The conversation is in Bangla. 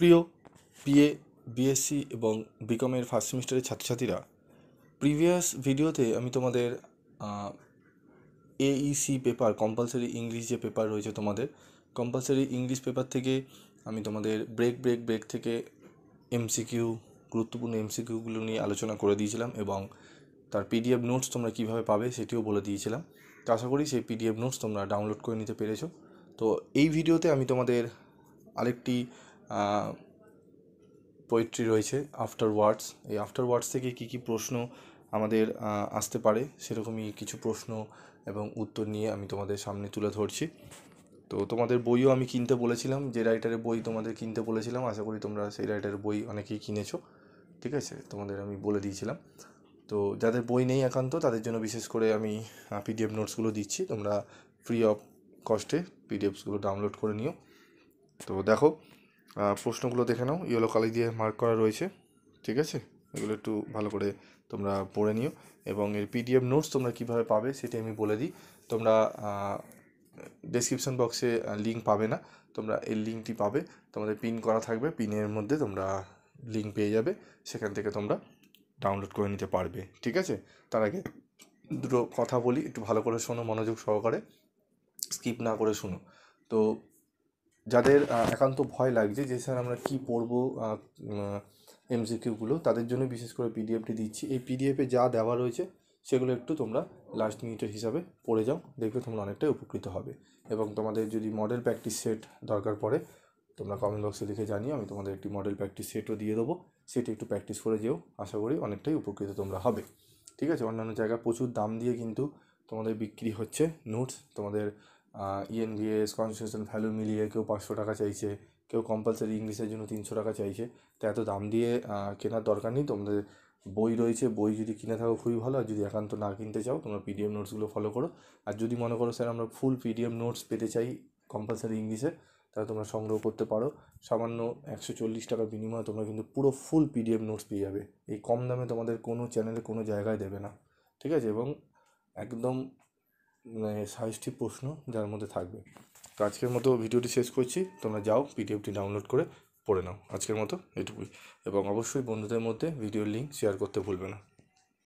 প্রিয় বিএ বিএসসি এবং বিকমের ফার্স্ট সেমিস্টারের ছাত্রছাত্রীরা, প্রিভিয়াস ভিডিওতে আমি তোমাদের এইসি পেপার কম্পালসারি ইংলিশ যে পেপার রয়েছে তোমাদের কম্পালসারি ইংলিশ পেপার থেকে আমি তোমাদের ব্রেক থেকে এমসিকিউ গুরুত্বপূর্ণ এমসিকিউগুলো নিয়ে আলোচনা করে দিয়েছিলাম এবং তার পিডিএফ নোটস তোমরা কীভাবে পাবে সেটিও বলে দিয়েছিলাম। তো আশা করি সেই পিডিএফ নোটস তোমরা ডাউনলোড করে নিতে পেরেছো। তো এই ভিডিওতে আমি তোমাদের আরেকটি পোয়েট্রি রয়েছে আফটার ওয়ার্ডস। এই আফটার ওয়ার্ডস থেকে কী কী প্রশ্ন আমাদের আসতে পারে সেরকমই কিছু প্রশ্ন এবং উত্তর নিয়ে আমি তোমাদের সামনে তুলে ধরছি। তো তোমাদের বইও আমি কিনতে বলেছিলাম, যে রাইটারের বই তোমাদের কিনতে বলেছিলাম, আশা করি তোমরা সেই রাইটারের বই অনেকেই কিনেছো। ঠিক আছে, তোমাদের আমি বলে দিয়েছিলাম। তো যাদের বই নেই একান্ত তাদের জন্য বিশেষ করে আমি পিডিএফ নোটসগুলো দিচ্ছি, তোমরা ফ্রি অফ কস্টে পিডিএফসগুলো ডাউনলোড করে নিও। তো দেখো, প্রশ্নগুলো দেখে নাও, ইয়েলো কালি দিয়ে মার্ক করা রয়েছে। ঠিক আছে, এগুলো একটু ভালো করে তোমরা পড়ে নিও এবং এর পিডিএফ নোটস তোমরা কীভাবে পাবে সেটি আমি বলে দিই। তোমরা ডেসক্রিপশন বক্সে লিঙ্ক পাবে না, তোমরা এই লিঙ্কটি পাবে, তোমাদের পিন করা থাকবে, পিনের মধ্যে তোমরা লিঙ্ক পেয়ে যাবে, সেখান থেকে তোমরা ডাউনলোড করে নিতে পারবে। ঠিক আছে, তার আগে দুটো কথা বলি, একটু ভালো করে শোনো, মনোযোগ সহকারে, স্কিপ না করে শোনো। তো যাদের একান্ত ভয় লাগছে যে স্যার আমরা কী পড়বো এমসিকিউগুলো, তাদের জন্য বিশেষ করে পিডিএফটি দিচ্ছি। এই পিডিএফে যা দেওয়া রয়েছে সেগুলো একটু তোমরা লাস্ট মিনিটের হিসাবে পড়ে যাও, দেখবে তোমরা অনেকটাই উপকৃত হবে। এবং তোমাদের যদি মডেল প্র্যাকটিস সেট দরকার পড়ে তোমরা কমেন্ট বক্সে লিখে জানিও, আমি তোমাদের একটি মডেল প্র্যাকটিস সেটও দিয়ে দেবো, সেটি একটু প্র্যাকটিস করে যেও, আশা করি অনেকটাই উপকৃত তোমরা হবে। ঠিক আছে, অন্যান্য জায়গায় প্রচুর দাম দিয়ে কিন্তু তোমাদের বিক্রি হচ্ছে নোটস। তোমাদের ইএনভিএস কনস্টিটিউশন ভ্যালু মিলিয়ে কেউ 500 টাকা চাইছে, কেউ কম্পালসারি ইংলিশের জন্য 300 টাকা চাইছে। তো এত দাম দিয়ে কেনার দরকার নেই, তোমাদের বই রয়েছে, বই যদি কিনে থাকো খুবই ভালো, আর যদি একান্ত না কিনতে চাও তোমরা পিডিএফ নোটসগুলো ফলো করো। আর যদি মনে করো স্যার আমরা ফুল পিডিএফ নোটস পেতে চাই কম্পালসারি ইংলিশে, তাহলে তোমরা সংগ্রহ করতে পারো। সামান্য 140 টাকার বিনিময়ে তোমরা কিন্তু পুরো ফুল পিডিএফ নোটস পেয়ে যাবে। এই কম দামে তোমাদের কোনো চ্যানেলে কোনো জায়গায় দেবে না। ঠিক আছে, এবং একদম সাজেস্টিভ প্রশ্ন যার মধ্যে থাকবে। তো আজকের মতো ভিডিওটি শেষ করছি, তোমরা যাও পিডিএফটি ডাউনলোড করে পড়ে নাও। আজকের মতো এটুকুই, এবং অবশ্যই বন্ধুদের মধ্যে ভিডিওর লিঙ্ক শেয়ার করতে ভুলবে না।